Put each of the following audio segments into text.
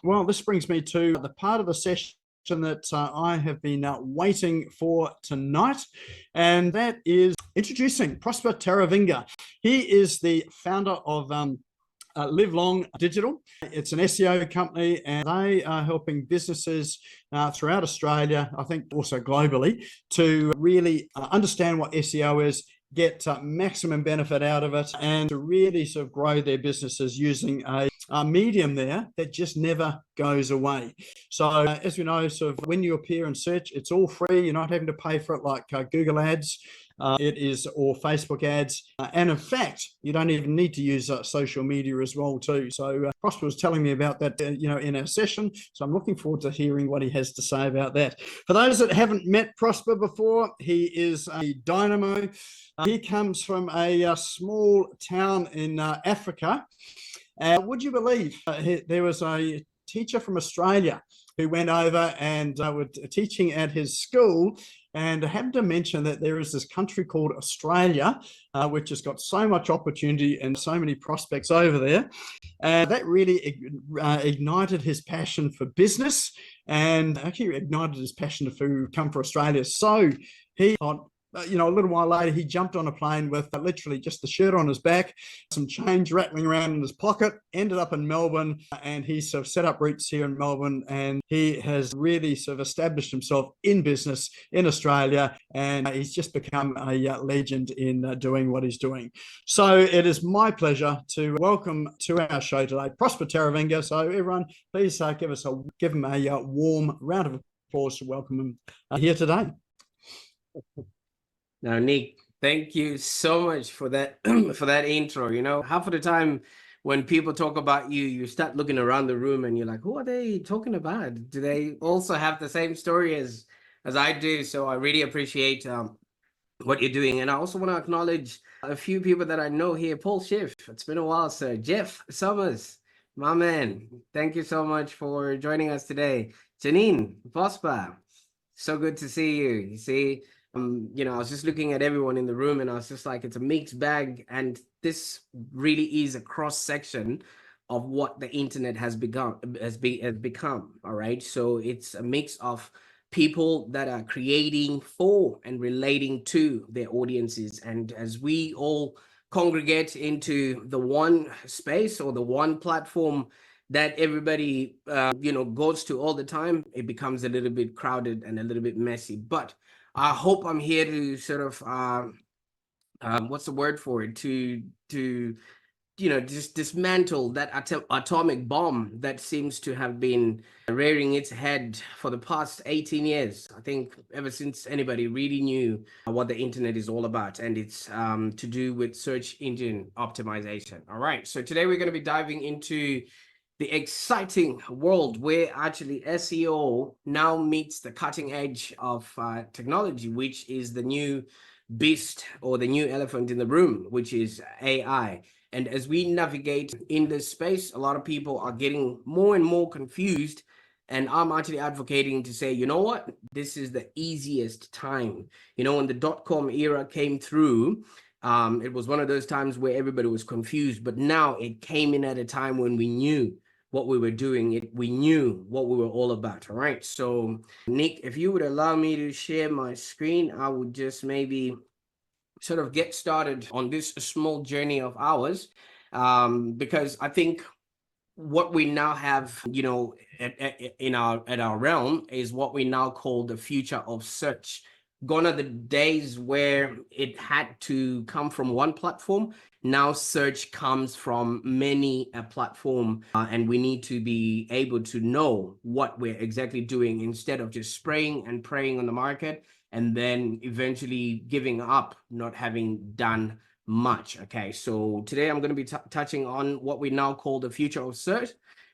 Well, this brings me to the part of the session that I have been waiting for tonight, and that is introducing Prosper Taruvinga. He is the founder of Live Long Digital. It's an SEO company, and they are helping businesses throughout Australia, I think also globally, to really understand what SEO is, get maximum benefit out of it, and to really sort of grow their businesses using a medium there that just never goes away. So as we know, sort of when you appear in search, it's all free. You're not having to pay for it like Google ads. It is, or Facebook ads. And in fact, you don't even need to use social media as well too. So Prosper was telling me about that, in our session. So I'm looking forward to hearing what he has to say about that. For those that haven't met Prosper before, he is a dynamo. He comes from a small town in Africa. Would you believe there was a teacher from Australia who went over and were teaching at his school, and I happened to mention that there is this country called Australia, which has got so much opportunity and so many prospects over there. That really ignited his passion for business, and actually ignited his passion to come for Australia. So he thought, a little while later, he jumped on a plane with literally just the shirt on his back, some change rattling around in his pocket, ended up in Melbourne, and he sort of set up roots here in Melbourne, and he has really sort of established himself in business in Australia, and he's just become a legend in doing what he's doing. So it is my pleasure to welcome to our show today, Prosper Taruvinga. So everyone, please give him a warm round of applause to welcome him here today. Now, Nick, thank you so much for that for that intro. Half of the time when people talk about you, you start looking around the room and you're like, who are they talking about? Do they also have the same story as I do? So I really appreciate what you're doing. And I also want to acknowledge a few people that I know here. Paul Schiff, it's been a while, sir. Jeff Summers, my man, thank you so much for joining us today. Janine Vospa, so good to see you. You see, I was just looking at everyone in the room and I was just like, it's a mixed bag. And this really is a cross section of what the internet has become. All right. So it's a mix of people that are creating for and relating to their audiences. And as we all congregate into the one space or the one platform that everybody, goes to all the time, it becomes a little bit crowded and a little bit messy. But I hope I'm here to sort of, what's the word for it? To just dismantle that atomic bomb that seems to have been rearing its head for the past 18 years. I think ever since anybody really knew what the internet is all about, and it's to do with search engine optimization. All right, so today we're going to be diving into the exciting world where actually SEO now meets the cutting edge of technology, which is the new beast or the new elephant in the room, which is AI. And as we navigate in this space, a lot of people are getting more and more confused. And I'm actually advocating to say, you know what? This is the easiest time. When the .com era came through, it was one of those times where everybody was confused. But now it came in at a time when we knew what we were doing, we knew what we were all about. All right. So Nick, if you would allow me to share my screen, I would just maybe sort of get started on this small journey of ours, because I think what we now have, at our realm is what we now call the future of search. Gone are the days where it had to come from one platform. Now search comes from many a platform, and we need to be able to know what we're exactly doing instead of just spraying and praying on the market and then eventually giving up, not having done much. Okay, so today I'm going to be touching on what we now call the future of search,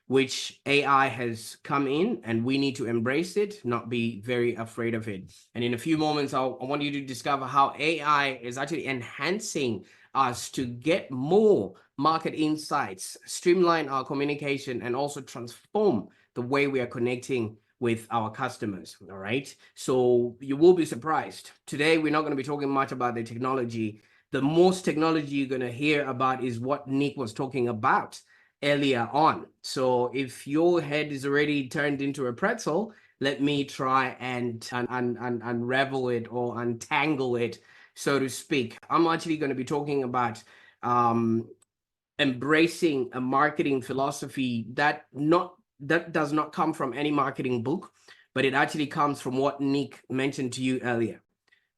which AI has come in, and we need to embrace it, not be very afraid of it. And in a few moments, I want you to discover how AI is actually enhancing us to get more market insights, streamline our communication, and also transform the way we are connecting with our customers. All right. So you will be surprised. Today, we're not going to be talking much about the technology. The most technology you're going to hear about is what Nick was talking about. earlier on. So if your head is already turned into a pretzel, let me try and unravel it or untangle it, so to speak. I'm actually going to be talking about embracing a marketing philosophy that does not come from any marketing book, but it actually comes from what Nick mentioned to you earlier.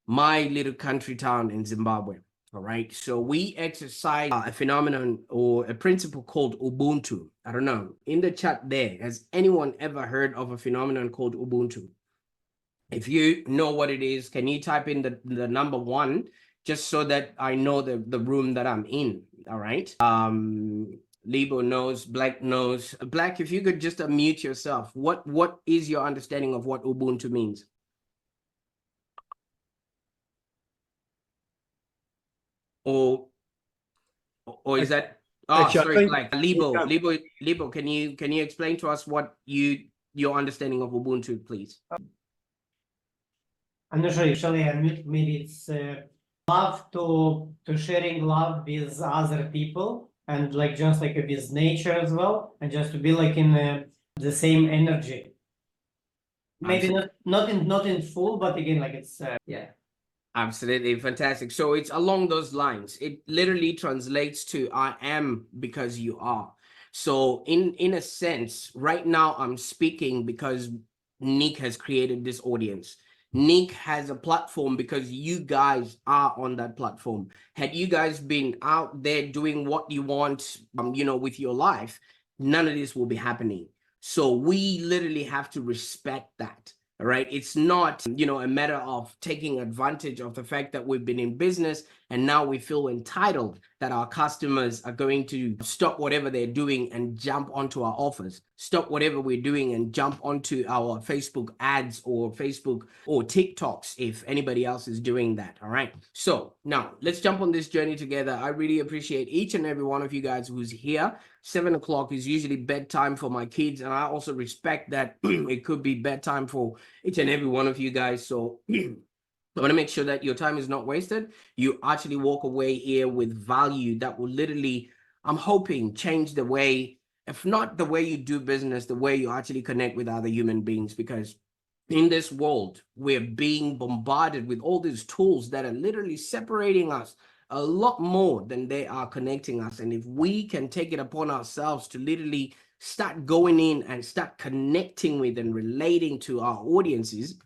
My little country town in Zimbabwe. All right. So we exercise a phenomenon or a principle called Ubuntu. I don't know. In the chat there, has anyone ever heard of a phenomenon called Ubuntu? If you know what it is, can you type in the number 1, just so that I know the room that I'm in? All right. Libo knows, Black knows. Black, if you could just unmute yourself. What is your understanding of what Ubuntu means? Or is that sorry, Black. Libo, can you explain to us what your understanding of Ubuntu, please? I'm not sure. Usually, maybe it's love to sharing love with other people, and like just like with nature as well, and just to be like in the same energy. Maybe not in full, but again, like it's yeah. Absolutely fantastic. So it's along those lines. It literally translates to I am because you are. So in a sense, right now I'm speaking because Nick has created this audience. Nick has a platform because you guys are on that platform. Had you guys been out there doing what you want, with your life, none of this will be happening. So we literally have to respect that. All right. It's not, a matter of taking advantage of the fact that we've been in business and now we feel entitled that our customers are going to stop whatever they're doing and jump onto our offers, stop whatever we're doing and jump onto our Facebook ads or Facebook or TikToks if anybody else is doing that. All right. So now let's jump on this journey together. I really appreciate each and every one of you guys who's here. 7 o'clock is usually bedtime for my kids, and I also respect that it could be bedtime for each and every one of you guys. So I want to make sure that your time is not wasted. You actually walk away here with value that will literally, I'm hoping, change the way, if not the way you do business, the way you actually connect with other human beings. Because in this world, we're being bombarded with all these tools that are literally separating us a lot more than they are connecting us. And if we can take it upon ourselves to literally start going in and start connecting with and relating to our audiences,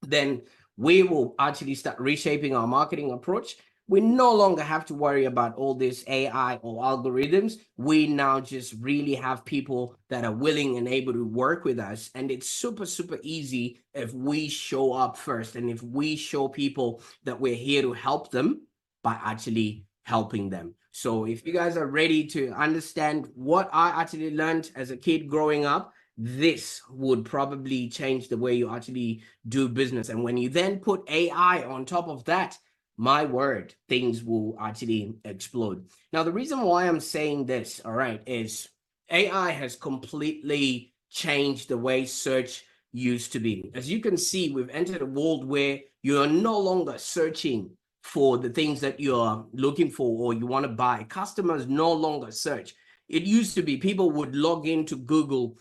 then we will actually start reshaping our marketing approach. We no longer have to worry about all this AI or algorithms. We now just really have people that are willing and able to work with us. And it's super, super easy if we show up first. And if we show people that we're here to help them by actually helping them. So if you guys are ready to understand what I actually learned as a kid growing up, this would probably change the way you actually do business. And when you then put AI on top of that, my word, things will actually explode. Now, the reason why I'm saying this, all right, is AI has completely changed the way search used to be. As you can see, we've entered a world where you are no longer searching for the things that you're looking for or you want to buy. Customers no longer search. It used to be people would log into Google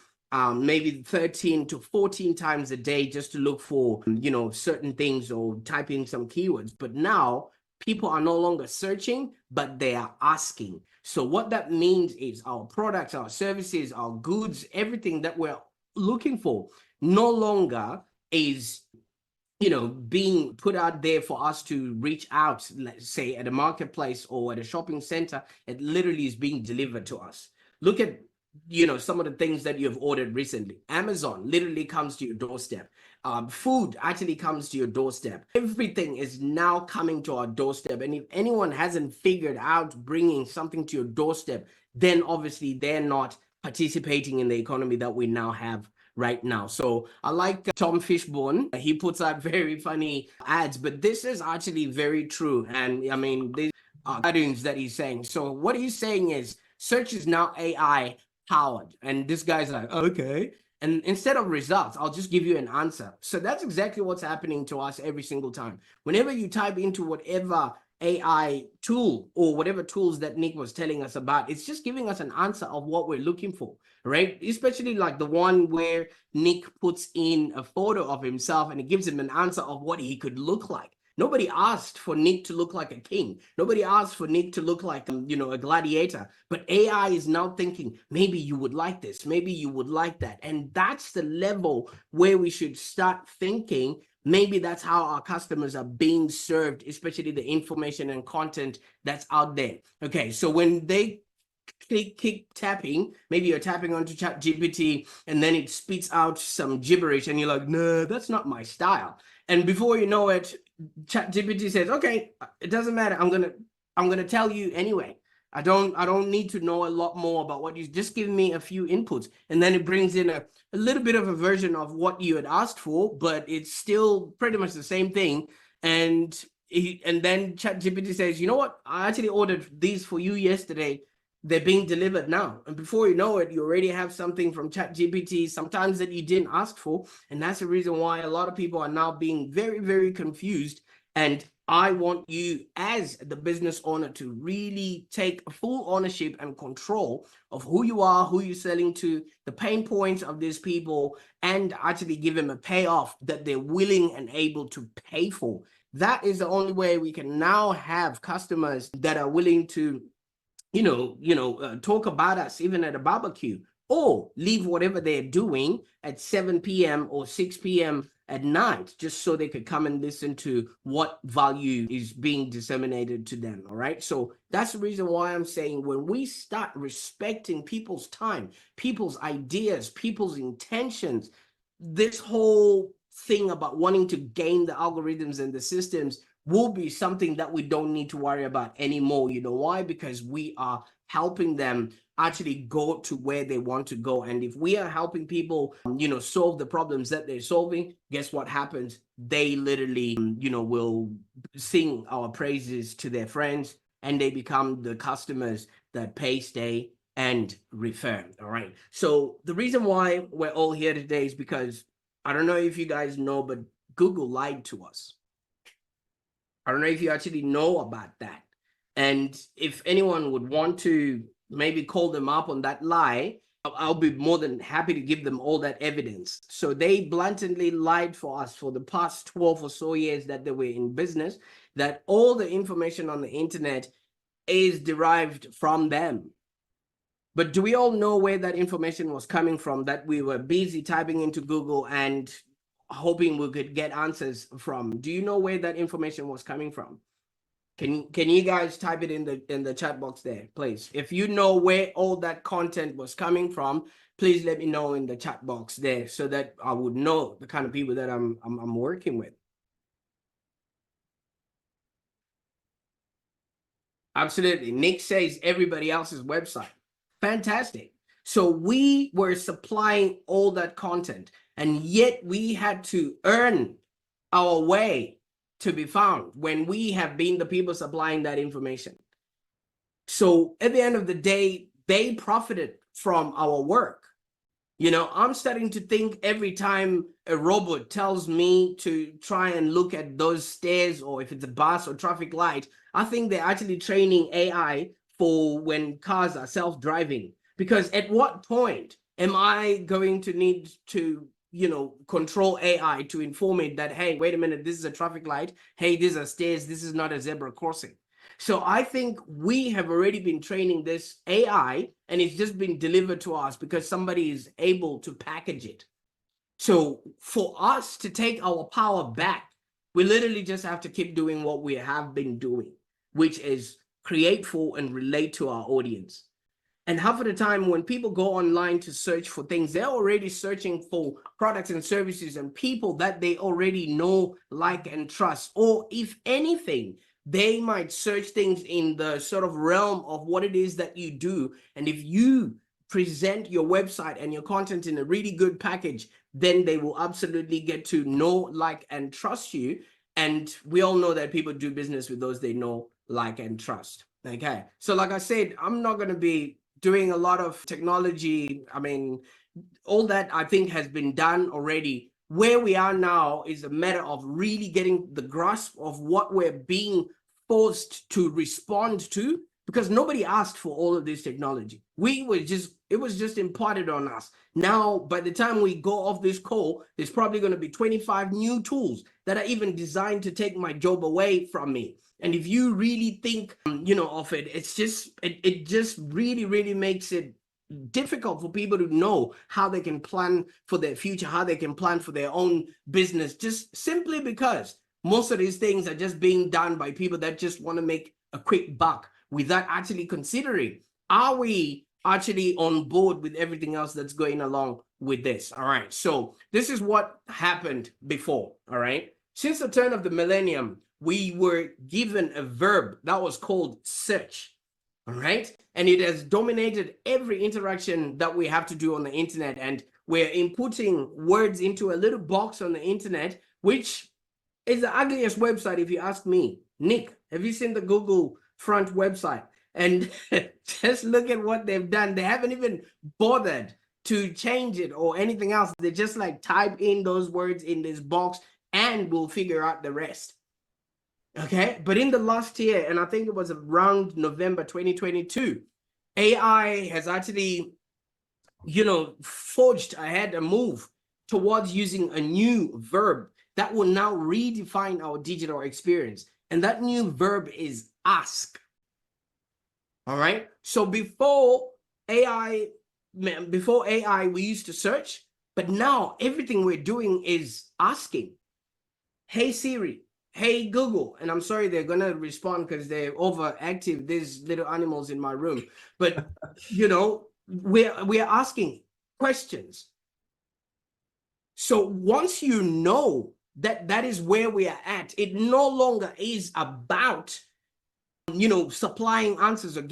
maybe 13 to 14 times a day just to look for, certain things or type in some keywords. But now people are no longer searching, but they are asking. So what that means is our products, our services, our goods, everything that we're looking for no longer is being put out there for us to reach out, let's say at a marketplace or at a shopping center. It literally is being delivered to us. Look at, some of the things that you've ordered recently. Amazon literally comes to your doorstep. Food actually comes to your doorstep. Everything is now coming to our doorstep. And if anyone hasn't figured out bringing something to your doorstep, then obviously they're not participating in the economy that we now have right now. So I like Tom Fishbone. He puts out very funny ads, but this is actually very true. And I mean, these are cartoons that he's saying. So what he's saying is search is now AI powered. And this guy's like, okay. And instead of results, I'll just give you an answer. So that's exactly what's happening to us every single time. Whenever you type into whatever AI tool or whatever tools that Nick was telling us about, it's just giving us an answer of what we're looking for, right? Especially like the one where Nick puts in a photo of himself and it gives him an answer of what he could look like. Nobody asked for Nick to look like a king. Nobody asked for Nick to look like, a gladiator. But AI is now thinking, maybe you would like this, maybe you would like that. And that's the level where we should start thinking. Maybe that's how our customers are being served, especially the information and content that's out there. Okay, so when they keep tapping, maybe you're tapping onto ChatGPT and then it spits out some gibberish and you're like, no, that's not my style. And before you know it, ChatGPT says, okay, it doesn't matter. I'm gonna tell you anyway. I don't need to know a lot more about what you just give me a few inputs. And then it brings in a little bit of a version of what you had asked for, but it's still pretty much the same thing. And then ChatGPT says, you know what? I actually ordered these for you yesterday. They're being delivered now. And before you know it, you already have something from ChatGPT, sometimes that you didn't ask for. And that's the reason why a lot of people are now being very, very confused. And I want you as the business owner to really take full ownership and control of who you are, who you're selling to, the pain points of these people, and actually give them a payoff that they're willing and able to pay for. That is the only way we can now have customers that are willing to talk about us even at a barbecue, or leave whatever they're doing at 7 p.m. or 6 p.m. at night, just so they could come and listen to what value is being disseminated to them. All right. So that's the reason why I'm saying when we start respecting people's time, people's ideas, people's intentions, this whole thing about wanting to gain the algorithms and the systems will be something that we don't need to worry about anymore. You know why? Because we are helping them actually go to where they want to go. And if we are helping people, solve the problems that they're solving, guess what happens? They literally, will sing our praises to their friends, and they become the customers that pay, stay, and refer. All right. So the reason why we're all here today is because I don't know if you guys know, but Google lied to us. I don't know if you actually know about that. And if anyone would want to maybe call them up on that lie, I'll be more than happy to give them all that evidence. So they blatantly lied for us for the past 12 or so years that they were in business, that all the information on the internet is derived from them. But do we all know where that information was coming from that we were busy typing into Google and hoping we could get answers from? Do you know where that information was coming from? Can you guys type it in the chat box there, please? If you know where all that content was coming from, please let me know in the chat box there so that I would know the kind of people that I'm working with. Absolutely. Nick says everybody else's website. Fantastic. So we were supplying all that content, and yet we had to earn our way to be found when we have been the people supplying that information. So at the end of the day, they profited from our work. I'm starting to think every time a robot tells me to try and look at those stairs, or if it's a bus or traffic light, I think they're actually training AI for when cars are self-driving. Because at what point am I going to need to, control AI to inform it that, hey, wait a minute, this is a traffic light. Hey, these are stairs. This is not a zebra crossing. So I think we have already been training this AI, and it's just been delivered to us because somebody is able to package it. So for us to take our power back, we literally just have to keep doing what we have been doing, which is create for and relate to our audience. And half of the time when people go online to search for things, they're already searching for products and services and people that they already know, like, and trust. Or if anything, they might search things in the sort of realm of what it is that you do. And if you present your website and your content in a really good package, then they will absolutely get to know, like, and trust you. And we all know that people do business with those they know, like, and trust. Okay. So like I said, I'm not going to be doing a lot of technology. I mean, all that I think has been done already. Where we are now is a matter of really getting the grasp of what we're being forced to respond to because nobody asked for all of this technology. It was just imparted on us. Now, by the time we go off this call, there's probably going to be 25 new tools that are even designed to take my job away from me. And if you really think, of it, it just really, really makes it difficult for people to know how they can plan for their future, how they can plan for their own business, just simply because most of these things are just being done by people that just want to make a quick buck without actually considering, are we actually on board with everything else that's going along with this? All right, so this is what happened before. All right, since the turn of the millennium, we were given a verb that was called search. All right, and it has dominated every interaction that we have to do on the internet, and we're inputting words into a little box on the internet, which is the ugliest website if you ask me. Nick, have you seen the Google front website? And just look at what they've done. They haven't even bothered to change it or anything else. They just like type in those words in this box and we'll figure out the rest. Okay, but in the last year, and I think it was around November 2022, AI has actually, forged ahead a move towards using a new verb that will now redefine our digital experience. And that new verb is ask. All right. So before AI, we used to search, but now everything we're doing is asking. Hey Siri, hey Google. And I'm sorry, they're going to respond because they're overactive, these little animals in my room. But, we're asking questions. So once you know that is where we are at, it no longer is about supplying answers or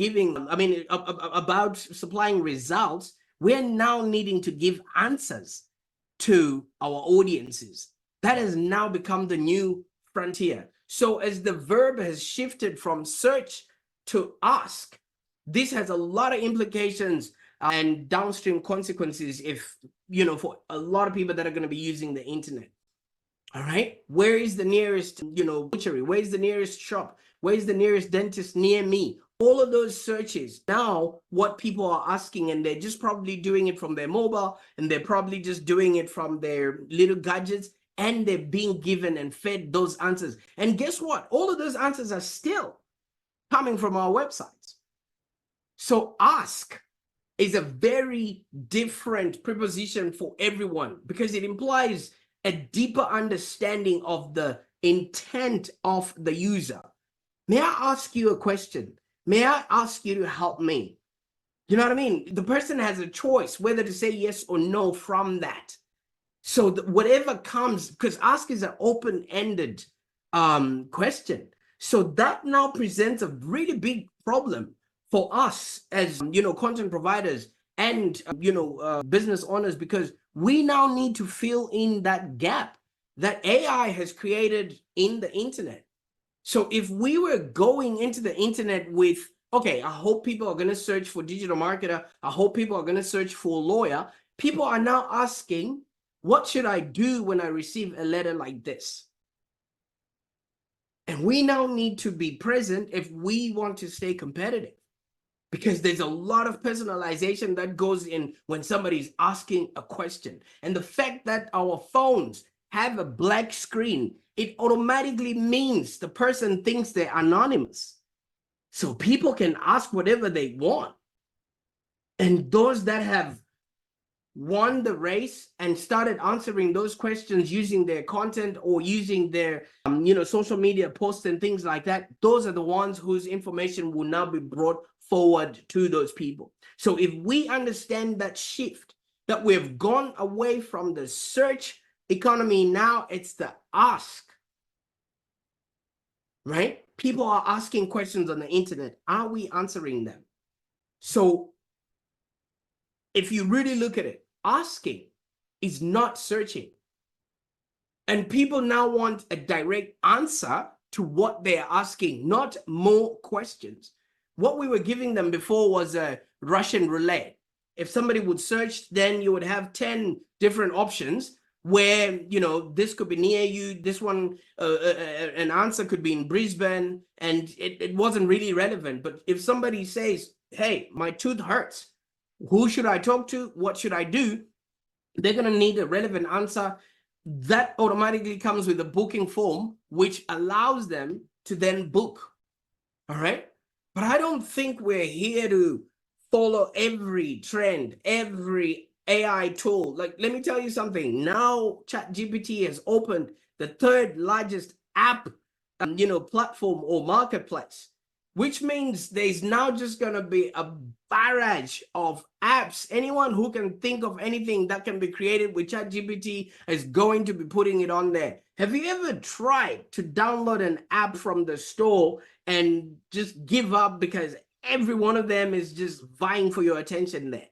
about supplying results. We're now needing to give answers to our audiences. That has now become the new frontier. So as the verb has shifted from search to ask, this has a lot of implications and downstream consequences for a lot of people that are going to be using the internet. All right, where is the nearest butchery? Where's the nearest shop? Where's the nearest dentist near me? All of those searches. Now what people are asking, and they're just probably doing it from their mobile, and they're probably just doing it from their little gadgets, and they're being given and fed those answers. And guess what? All of those answers are still coming from our websites. So ask is a very different preposition for everyone because it implies a deeper understanding of the intent of the user. May I ask you a question? May I ask you to help me? You know what I mean? The person has a choice whether to say yes or no from that. So whatever comes, because ask is an open-ended question. So that now presents a really big problem for us as, content providers and, business owners, because we now need to fill in that gap that AI has created in the internet. So if we were going into the internet with, okay, I hope people are going to search for digital marketer, I hope people are going to search for lawyer, people are now asking, what should I do when I receive a letter like this? And we now need to be present if we want to stay competitive, because there's a lot of personalization that goes in when somebody's asking a question. And the fact that our phones have a black screen, it automatically means the person thinks they're anonymous. So people can ask whatever they want. And those that have won the race and started answering those questions using their content or using their social media posts and things like that, those are the ones whose information will now be brought forward to those people. So if we understand that shift, that we've gone away from the search economy, now it's the ask, right? People are asking questions on the internet. Are we answering them? So if you really look at it, asking is not searching. And people now want a direct answer to what they're asking, not more questions. What we were giving them before was a Russian roulette. If somebody would search, then you would have 10 different options. where, you know, this could be near you, this one, an answer could be in Brisbane, and it wasn't really relevant. But if somebody says, hey, my tooth hurts, who should I talk to? What should I do? They're going to need a relevant answer. That automatically comes with a booking form, which allows them to then book. All right. But I don't think we're here to follow every trend, every AI tool. Like, let me tell you something. Now, ChatGPT has opened the third largest app, platform or marketplace, which means there's now just going to be a barrage of apps. Anyone who can think of anything that can be created with ChatGPT is going to be putting it on there. Have you ever tried to download an app from the store and just give up because every one of them is just vying for your attention there?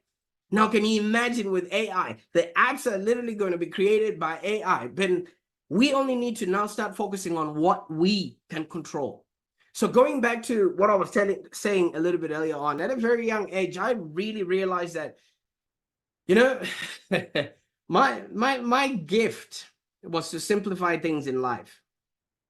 Now, can you imagine with AI? The apps are literally going to be created by AI, but we only need to now start focusing on what we can control. So going back to what I was saying a little bit earlier on, at a very young age, I really realized that, you know, my gift was to simplify things in life.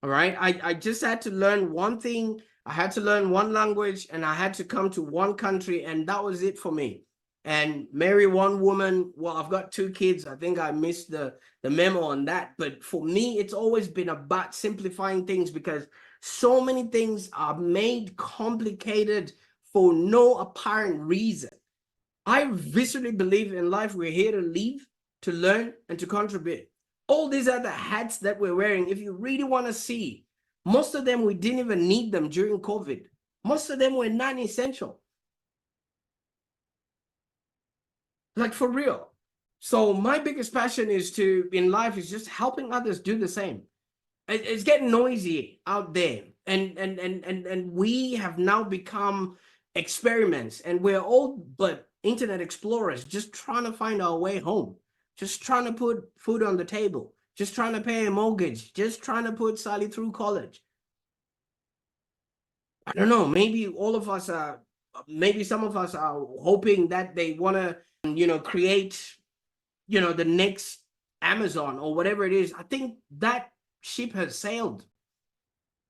All right. I just had to learn one thing. I had to learn one language, and I had to come to one country, and that was it for me. And marry one woman. Well, I've got 2 kids. I think I missed the memo on that. But for me, it's always been about simplifying things, because so many things are made complicated for no apparent reason. I viscerally believe in life, we're here to live, to learn, and to contribute. All these other hats that we're wearing, if you really want to see, most of them, we didn't even need them during COVID. Most of them were non-essential. Like, for real. So my biggest passion in life is just helping others do the same. It's getting noisy out there, and we have now become experiments, and we're all but internet explorers, just trying to find our way home, just trying to put food on the table, just trying to pay a mortgage, just trying to put Sally through college. I don't know, maybe some of us are hoping that they want to, create, the next Amazon or whatever it is. I think that ship has sailed.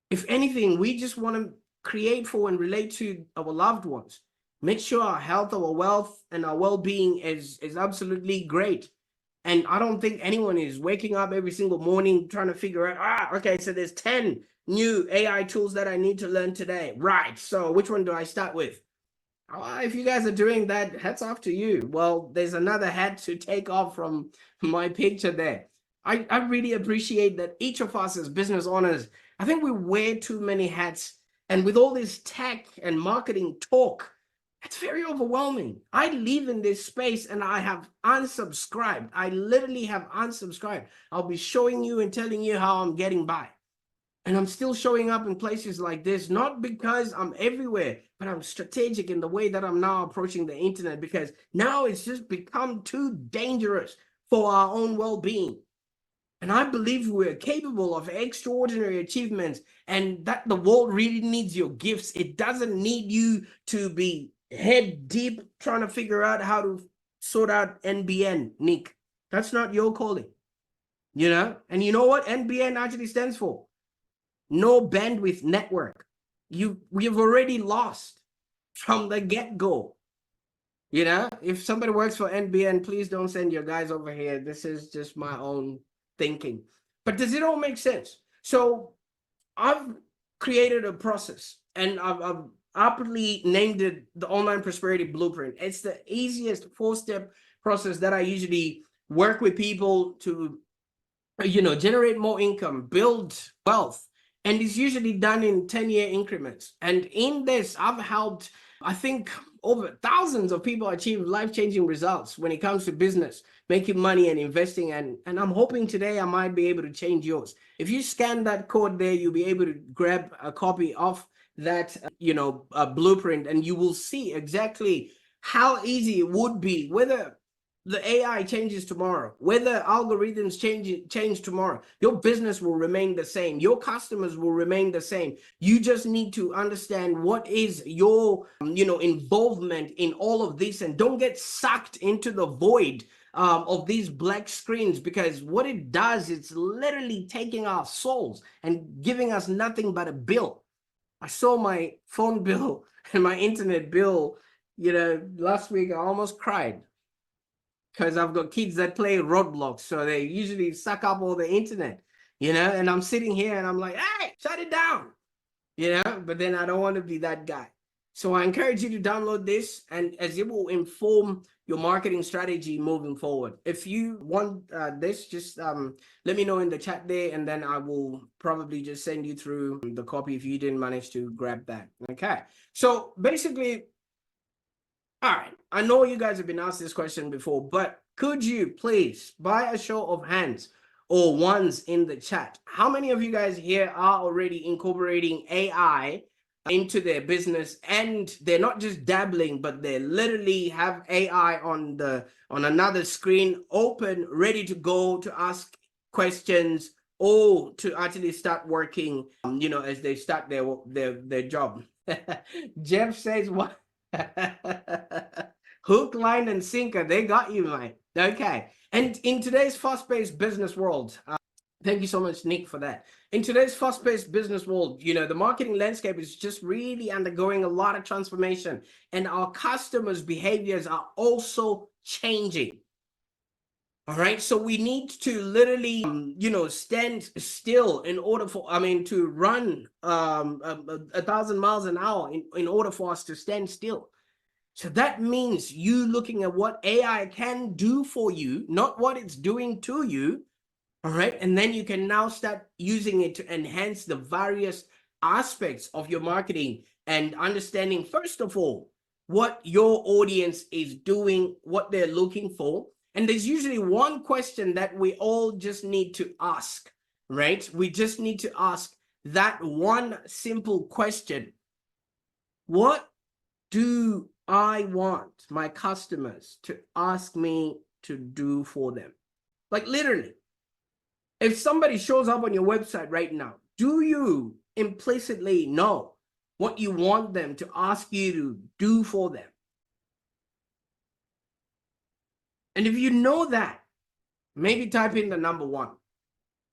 If anything, we just want to create for and relate to our loved ones. Make sure our health, our wealth, and our well-being is absolutely great. And I don't think anyone is waking up every single morning trying to figure out, okay, so there's 10 new AI tools that I need to learn today. Right, so which one do I start with? If you guys are doing that, hats off to you. Well, there's another hat to take off from my picture there. I really appreciate that each of us as business owners, I think we wear too many hats. And with all this tech and marketing talk, it's very overwhelming. I live in this space and I have unsubscribed. I literally have unsubscribed. I'll be showing you and telling you how I'm getting by. And I'm still showing up in places like this, not because I'm everywhere, but I'm strategic in the way that I'm now approaching the internet, because now it's just become too dangerous for our own well-being. And I believe we're capable of extraordinary achievements, and that the world really needs your gifts. It doesn't need you to be head deep trying to figure out how to sort out NBN, Nick. That's not your calling, And you know what NBN actually stands for? No bandwidth network. We've already lost from the get-go. If somebody works for NBN, please don't send your guys over here. This is just my own thinking. But does it all make sense? So I've created a process, and I've aptly named it the Online Prosperity Blueprint. It's the easiest 4-step process that I usually work with people to, generate more income, build wealth. And it's usually done in 10-year increments. And in this, I've helped, I think, over thousands of people achieve life-changing results when it comes to business, making money and investing. And I'm hoping today I might be able to change yours. If you scan that code there, you'll be able to grab a copy of that, blueprint, and you will see exactly how easy it would be, whether the AI changes tomorrow, whether algorithms change tomorrow, your business will remain the same. Your customers will remain the same. You just need to understand what is your, involvement in all of this, and don't get sucked into the void of these black screens, because what it does, it's literally taking our souls and giving us nothing but a bill. I saw my phone bill and my internet bill, last week. I almost cried because I've got kids that play Roblox, so they usually suck up all the internet, and I'm sitting here and I'm like, hey, shut it down, but then I don't want to be that guy. So I encourage you to download this, and as it will inform your marketing strategy moving forward. If you want this, just let me know in the chat there, and then I will probably just send you through the copy if you didn't manage to grab that. Okay, so basically, all right, I know you guys have been asked this question before, but could you please, by a show of hands or ones in the chat, how many of you guys here are already incorporating AI into their business, and they're not just dabbling, but they literally have AI on another screen open, ready to go to ask questions or to actually start working, as they start their job? Jeff says, what? Hook, line, and sinker, they got you, mate. Okay. And in today's fast-paced business world, thank you so much, Nick, for that. In today's fast-paced business world, the marketing landscape is just really undergoing a lot of transformation, and our customers' behaviors are also changing. All right, so we need to literally, stand still in order for, to run 1,000 miles an hour in order for us to stand still. So that means you looking at what AI can do for you, not what it's doing to you. All right. And then you can now start using it to enhance the various aspects of your marketing and understanding, first of all, what your audience is doing, what they're looking for. And there's usually one question that we all just need to ask, right? We just need to ask that one simple question. What do I want my customers to ask me to do for them? Like literally. If somebody shows up on your website right now, do you implicitly know what you want them to ask you to do for them? And if you know that, maybe type in the number 1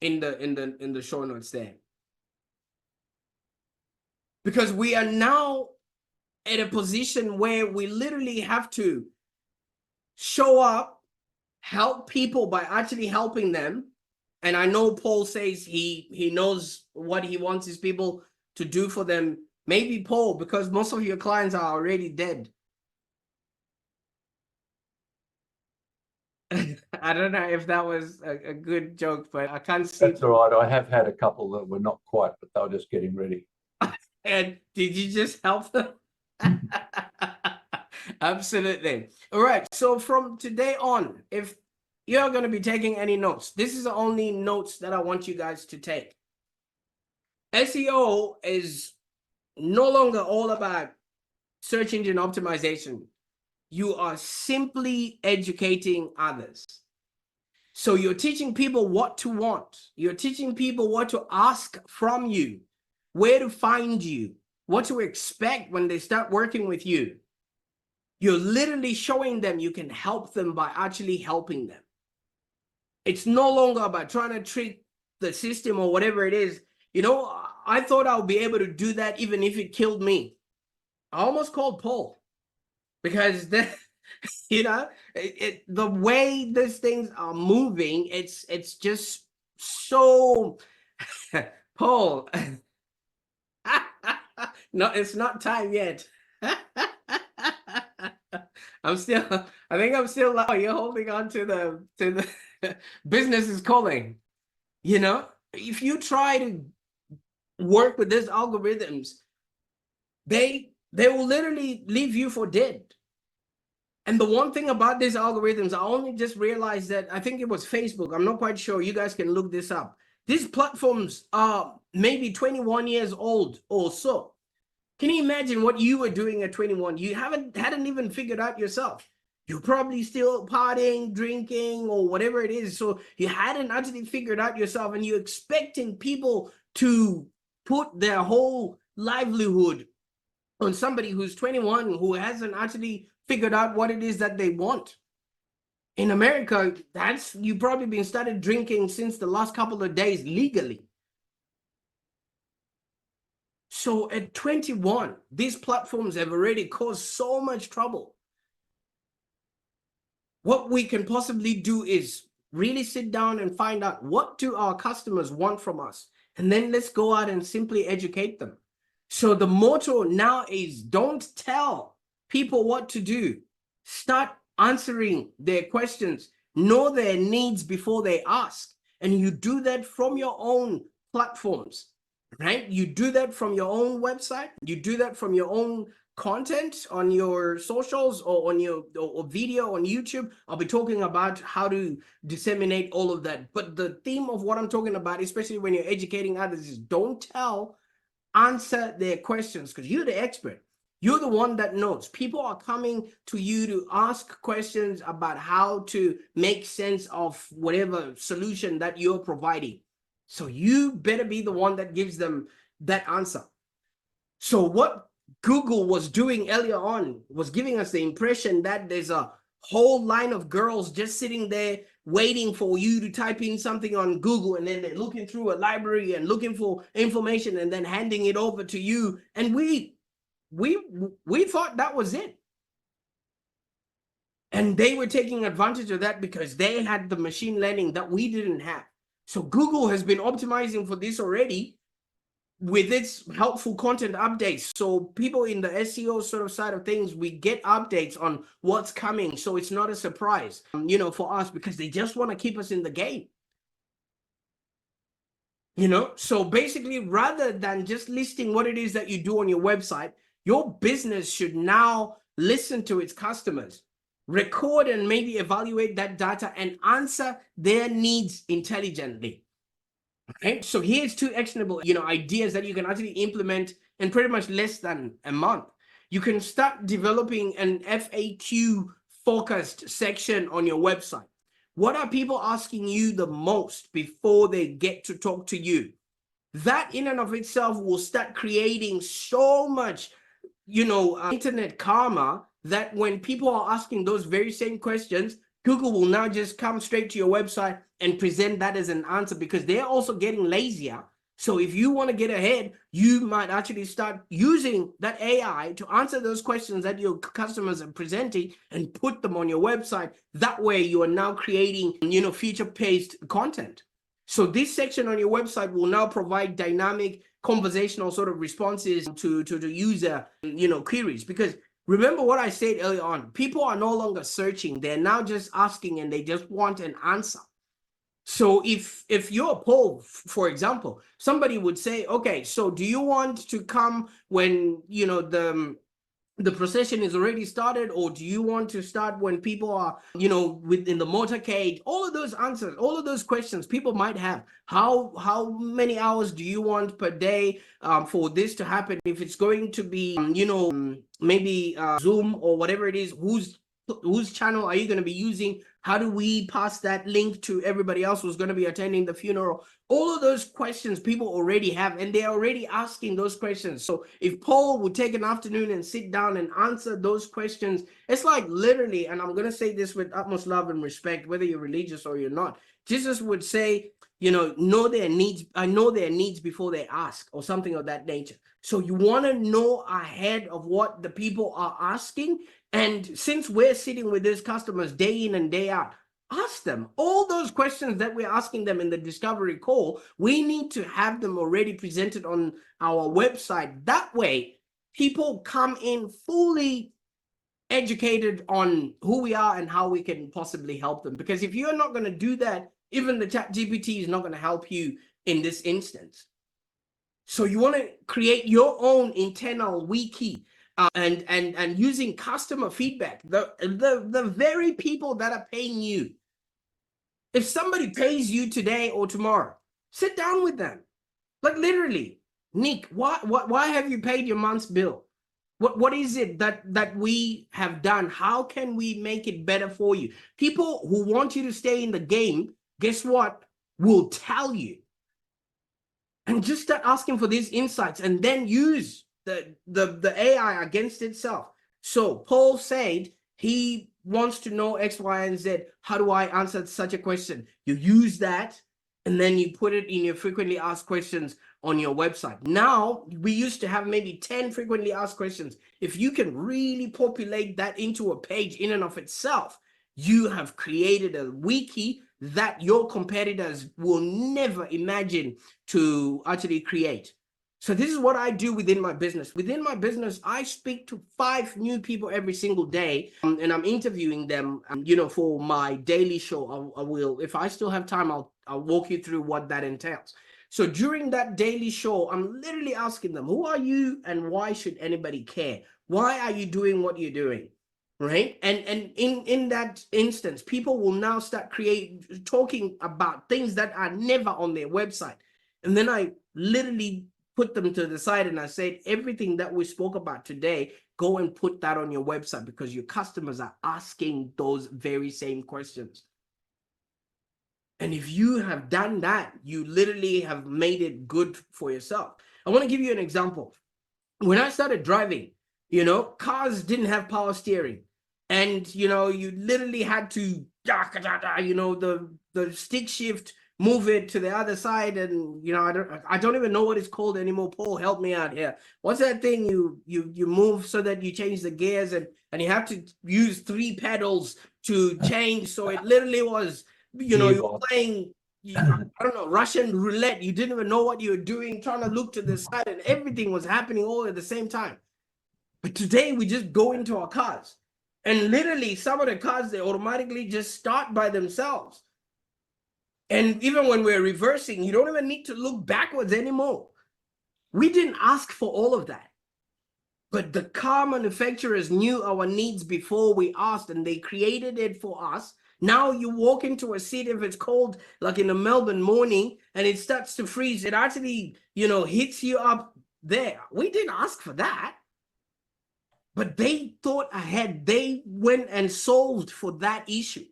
in the show notes there. Because we are now at a position where we literally have to show up, help people by actually helping them. And I know Paul says he knows what he wants his people to do for them. Maybe Paul, because most of your clients are already dead. I don't know if that was a good joke, but I can't see. That's all right. I have had a couple that were not quite, but they were just getting ready. And did you just help them? Absolutely. All right. So from today on, if you're going to be taking any notes, this is the only notes that I want you guys to take. SEO is no longer all about search engine optimization. You are simply educating others. So you're teaching people what to want. You're teaching people what to ask from you, where to find you, what to expect when they start working with you. You're literally showing them you can help them by actually helping them. It's no longer about trying to trick the system or whatever it is. I thought I would be able to do that even if it killed me. I almost called Paul because the way these things are moving, it's just so Paul. No, it's not time yet. I think I'm still you're holding on to the business is calling. If you try to work with these algorithms, they will literally leave you for dead. And the one thing about these algorithms, I only just realized that, I think it was Facebook, I'm not quite sure, you guys can look this up. These platforms are maybe 21 years old or so. Can you imagine what you were doing at 21? You hadn't even figured out yourself. You're probably still partying, drinking, or whatever it is. So you hadn't actually figured out yourself, and you're expecting people to put their whole livelihood on somebody who's 21, who hasn't actually figured out what it is that they want. In America, you probably been started drinking since the last couple of days legally. So at 21, these platforms have already caused so much trouble. What we can possibly do is really sit down and find out, what do our customers want from us? And then let's go out and simply educate them. So the motto now is, don't tell people what to do. Start answering their questions. Know their needs before they ask. And you do that from your own platforms, right? You do that from your own website. You do that from your own content on your socials, or on your or video on YouTube. I'll be talking about how to disseminate all of that. But the theme of what I'm talking about, especially when you're educating others, is don't tell, answer their questions, because you're the expert. You're the one that knows. People are coming to you to ask questions about how to make sense of whatever solution that you're providing. So you better be the one that gives them that answer. So what Google was doing earlier on was giving us the impression that there's a whole line of girls just sitting there waiting for you to type in something on Google, and then they're looking through a library and looking for information and then handing it over to you. And we thought that was it. And they were taking advantage of that because they had the machine learning that we didn't have. So Google has been optimizing for this already with its helpful content updates. So people in the SEO sort of side of things, we get updates on what's coming. So it's not a surprise, for us, because they just want to keep us in the game. So basically, rather than just listing what it is that you do on your website, your business should now listen to its customers, record and maybe evaluate that data, and answer their needs intelligently. Okay, so here's 2 actionable, ideas that you can actually implement in pretty much less than a month. You can start developing an FAQ focused section on your website. What are people asking you the most before they get to talk to you? That in and of itself will start creating so much, internet karma, that when people are asking those very same questions, Google will now just come straight to your website and present that as an answer, because they're also getting lazier. So if you want to get ahead, you might actually start using that AI to answer those questions that your customers are presenting and put them on your website. That way you are now creating, feature-paced content. So this section on your website will now provide dynamic conversational sort of responses to the user, queries. Because remember what I said earlier on, people are no longer searching. They're now just asking, and they just want an answer. So if you're a poll, for example, somebody would say, okay, so do you want to come when, the procession is already started, or do you want to start when people are, within the motorcade? All of those answers, all of those questions people might have. How many hours do you want per day for this to happen? If it's going to be, maybe Zoom or whatever it is, whose channel are you going to be using? How do we pass that link to everybody else who's going to be attending the funeral? All of those questions people already have, and they're already asking those questions. So if Paul would take an afternoon and sit down and answer those questions, it's like literally, and I'm going to say this with utmost love and respect, whether you're religious or you're not, Jesus would say, know their needs. I know their needs before they ask, or something of that nature. So you want to know ahead of what the people are asking. And since we're sitting with these customers day in and day out, ask them all those questions that we're asking them in the discovery call. We need to have them already presented on our website. That way, people come in fully educated on who we are and how we can possibly help them. Because if you're not going to do that, even the ChatGPT is not going to help you in this instance. So you want to create your own internal wiki. And using customer feedback, the very people that are paying you. If somebody pays you today or tomorrow, sit down with them. Like literally, Nick, why have you paid your month's bill? What is it that we have done? How can we make it better for you? People who want you to stay in the game, guess what? Will tell you. And just start asking for these insights, and then use the AI against itself. So Paul said he wants to know X, Y, and Z. How do I answer such a question? You use that, and then you put it in your frequently asked questions on your website. Now, we used to have maybe 10 frequently asked questions. If you can really populate that into a page in and of itself, you have created a wiki that your competitors will never imagine to actually create. So this is what I do within my business. Within my business, I speak to 5 new people every single day, and I'm interviewing them, for my daily show. I will, if I still have time, I'll walk you through what that entails. So during that daily show, I'm literally asking them, who are you and why should anybody care? Why are you doing what you're doing? Right? And in that instance, people will now start talking about things that are never on their website. And then I literally put them to the side and I said, everything that we spoke about today, go and put that on your website because your customers are asking those very same questions. And if you have done that, you literally have made it good for yourself. I want to give you an example. When I started driving, cars didn't have power steering. And, you literally had to, the stick shift, move it to the other side. And, I don't even know what it's called anymore. Paul, help me out here. What's that thing you move so that you change the gears and you have to use 3 pedals to change. So it literally was, you're playing, I don't know, Russian roulette. You didn't even know what you were doing, trying to look to the side and everything was happening all at the same time. But today we just go into our cars and literally some of the cars, they automatically just start by themselves. And even when we're reversing, you don't even need to look backwards anymore. We didn't ask for all of that. But the car manufacturers knew our needs before we asked and they created it for us. Now you walk into a city, if it's cold, like in a Melbourne morning, and it starts to freeze, it actually, hits you up there. We didn't ask for that. But they thought ahead. They went and solved for that issue.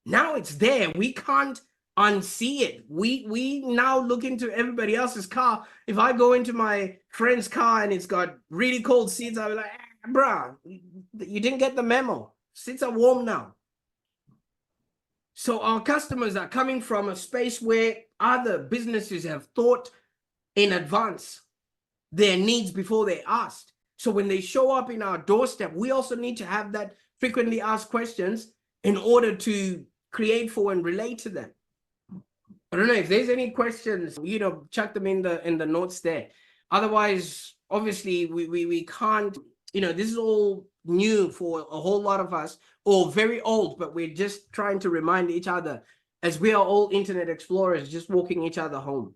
Now it's there. We can't unsee it. We now look into everybody else's car. If I go into my friend's car and it's got really cold seats, I'll be like, bruh, you didn't get the memo. Seats are warm now. So our customers are coming from a space where other businesses have thought in advance their needs before they asked. So when they show up in our doorstep, we also need to have that frequently asked questions in order to create for and relate to them. I don't know if there's any questions, chuck them in the notes there. Otherwise, obviously, we can't, this is all new for a whole lot of us, or very old, but we're just trying to remind each other as we are all internet explorers, just walking each other home.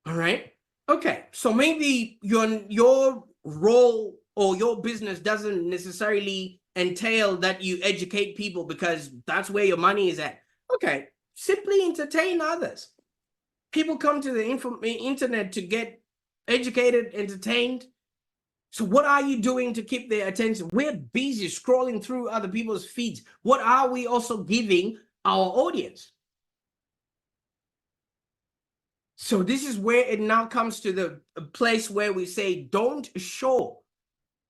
All right. Okay. So maybe your role or your business doesn't necessarily entail that you educate people because that's where your money is at. Okay. Simply entertain others. People come to the internet to get educated, entertained. So what are you doing to keep their attention? We're busy scrolling through other people's feeds. What are we also giving our audience? So this is where it now comes to the place where we say, don't show,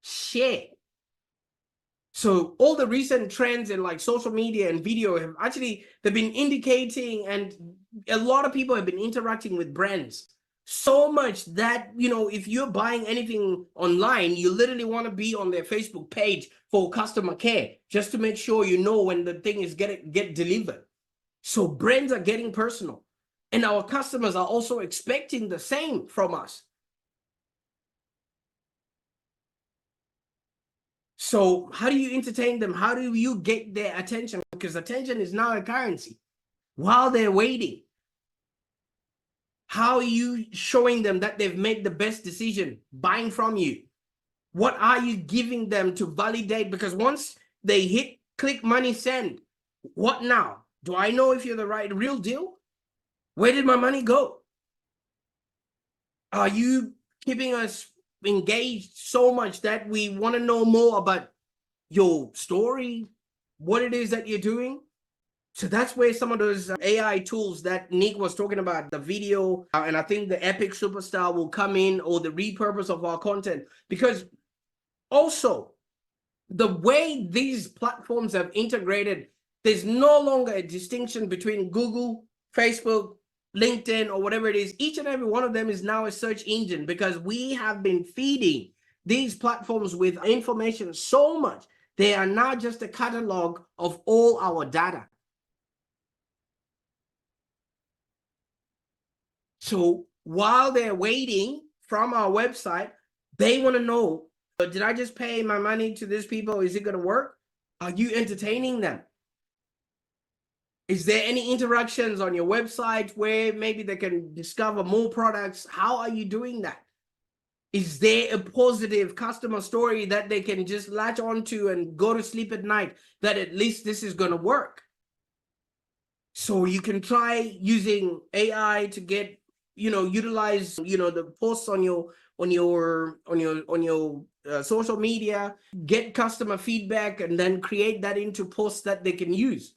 share. So all the recent trends in like social media and video have actually, they've been indicating, and a lot of people have been interacting with brands so much that, if you're buying anything online, you literally want to be on their Facebook page for customer care, just to make sure when the thing is get delivered. So brands are getting personal. And our customers are also expecting the same from us. So how do you entertain them? How do you get their attention? Because attention is now a currency. While they're waiting, how are you showing them that they've made the best decision buying from you? What are you giving them to validate? Because once they hit click money send, what now? Do I know if you're the real deal? Where did my money go? Are you keeping us engaged so much that we want to know more about your story, what it is that you're doing? So that's where some of those AI tools that Nick was talking about, the video, and I think the Epic Superstar will come in, or the repurpose of our content. Because also, the way these platforms have integrated, there's no longer a distinction between Google, Facebook, LinkedIn, or whatever it is. Each and every one of them is now a search engine, because we have been feeding these platforms with information so much. They are now just a catalog of all our data. So while they're waiting from our website, they want to know, did I just pay my money to these people? Is it going to work? Are you entertaining them? Is there any interactions on your website where maybe they can discover more products? How are you doing that? Is there a positive customer story that they can just latch onto and go to sleep at night, that at least this is going to work? So you can try using AI to get, utilize, the posts on your social media, get customer feedback, and then create that into posts that they can use.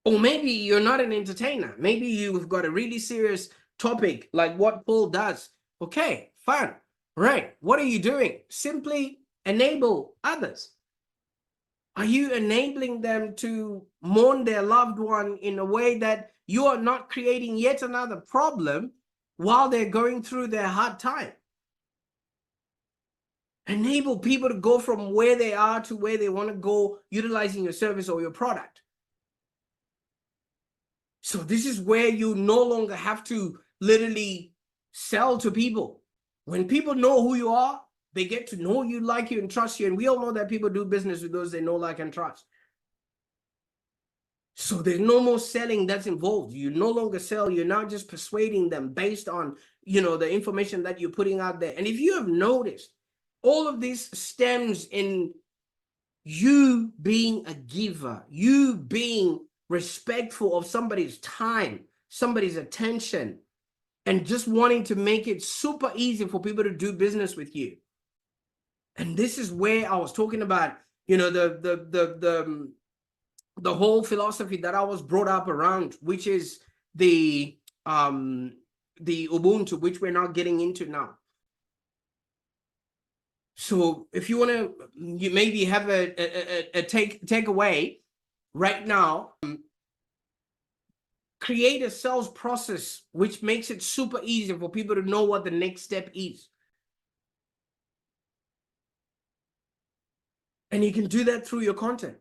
Or maybe you're not an entertainer. Maybe you've got a really serious topic like what Paul does. Okay, fine. Right. What are you doing? Simply enable others. Are you enabling them to mourn their loved one in a way that you are not creating yet another problem while they're going through their hard time? Enable people to go from where they are to where they want to go, utilizing your service or your product. So this is where you no longer have to literally sell to people. When people know who you are, they get to know you, like you, and trust you. And we all know that people do business with those they know, like, and trust. So there's no more selling that's involved. You no longer sell. You're now just persuading them based on, the information that you're putting out there. And if you have noticed, all of this stems in you being a giver, you being respectful of somebody's time, somebody's attention, and just wanting to make it super easy for people to do business with you. And this is where I was talking about, the whole philosophy that I was brought up around, which is the Ubuntu, which we're not getting into now. So if you want to, you maybe have a takeaway right now, create a sales process which makes it super easy for people to know what the next step is. And you can do that through your content.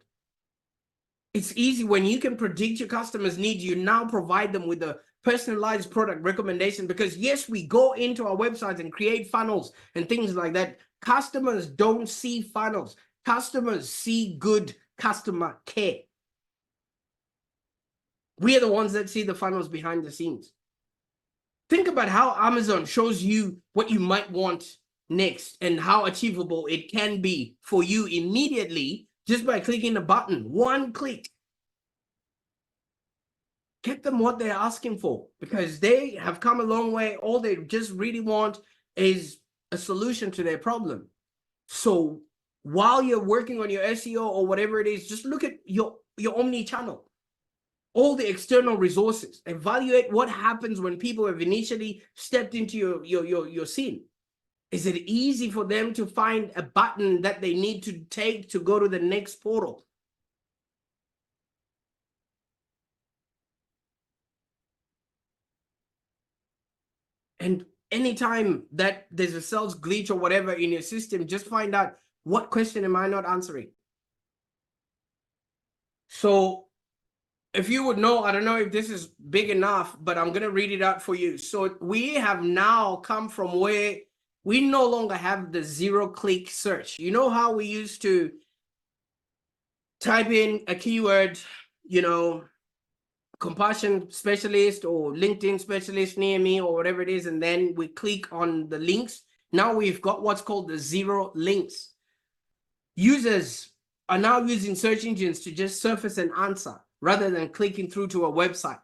It's easy when you can predict your customers' needs. You now provide them with a personalized product recommendation, because yes, we go into our websites and create funnels and things like that. Customers don't see funnels. Customers see good customer care. We are the ones that see the funnels behind the scenes. Think about how Amazon shows you what you might want next and how achievable it can be for you immediately just by clicking a button. One click. Get them what they're asking for, because they have come a long way. All they just really want is a solution to their problem. So while you're working on your SEO or whatever it is, just look at your omni-channel, all the external resources. Evaluate what happens when people have initially stepped into your scene. Is it easy for them to find a button that they need to take to go to the next portal? And anytime that there's a sales glitch or whatever in your system, just find out, what question am I not answering? So if you would know, I don't know if this is big enough, but I'm going to read it out for you. So we have now come from where we no longer have the zero-click search. You know how we used to type in a keyword, compassion specialist or LinkedIn specialist near me or whatever it is, and then we click on the links. Now we've got what's called the zero links. Users are now using search engines to just surface an answer rather than clicking through to a website.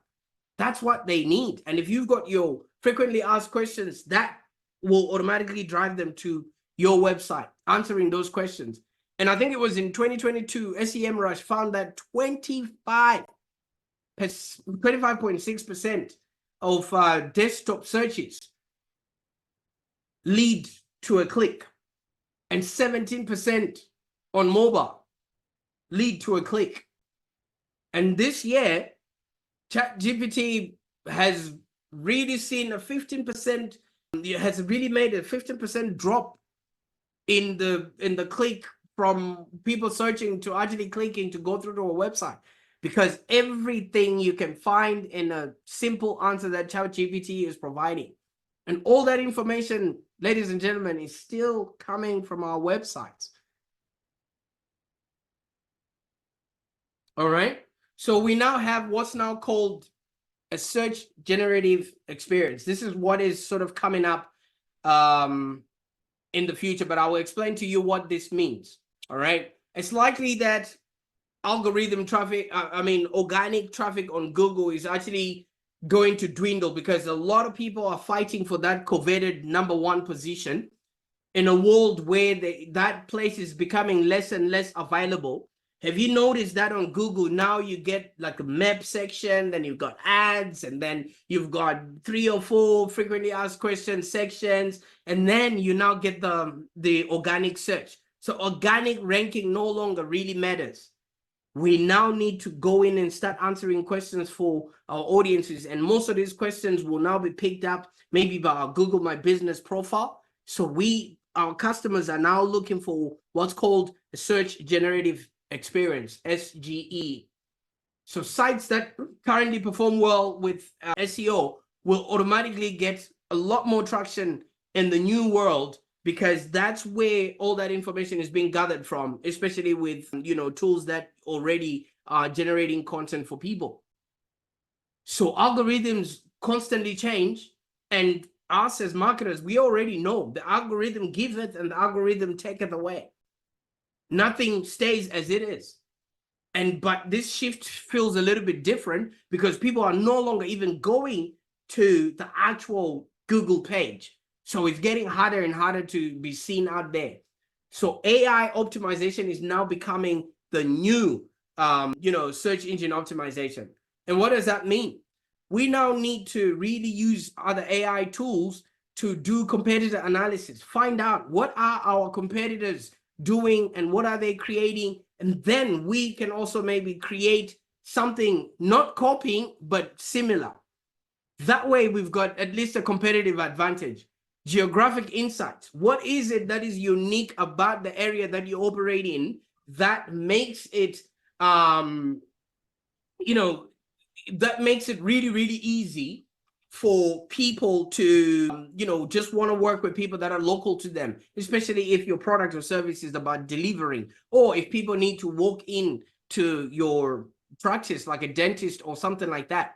That's what they need. And if you've got your frequently asked questions, that will automatically drive them to your website, answering those questions. And I think it was in 2022, SEMrush found that 25.6% of desktop searches lead to a click. and 17% on mobile lead to a click. And this year, ChatGPT has really seen a 15%, has really made a 15% drop in the click from people searching to actually clicking to go through to a website, because everything you can find in a simple answer that ChatGPT is providing. And all that information, ladies and gentlemen, is still coming from our websites. All right. So we now have what's now called a search generative experience. This is what is sort of coming up in the future, but I will explain to you what this means. All right. It's likely that algorithm traffic, organic traffic on Google is actually going to dwindle, because a lot of people are fighting for that coveted #1 position in a world where that place is becoming less and less available. Have you noticed that on Google now you get like a map section, then you've got ads, and then you've got 3 or 4 frequently asked questions sections, and then you now get the organic search. So organic ranking no longer really matters. We now need to go in and start answering questions for our audiences, and most of these questions will now be picked up maybe by our Google My Business profile. So our customers are now looking for what's called a search generative experience, SGE. So sites that currently perform well with SEO will automatically get a lot more traction in the new world, because that's where all that information is being gathered from, especially with tools that already are generating content for people. So algorithms constantly change, and us as marketers, we already know the algorithm giveth and the algorithm taketh away. Nothing stays as it is. But this shift feels a little bit different, because people are no longer even going to the actual Google page. So it's getting harder and harder to be seen out there. So AI optimization is now becoming the new, search engine optimization. And what does that mean? We now need to really use other AI tools to do competitor analysis, find out what are our competitors doing and what are they creating. And then we can also maybe create something not copying, but similar. That way we've got at least a competitive advantage. Geographic insights. What is it that is unique about the area that you operate in that makes it, that makes it really, really easy for people to, just want to work with people that are local to them, especially if your product or service is about delivering, or if people need to walk in to your practice like a dentist or something like that.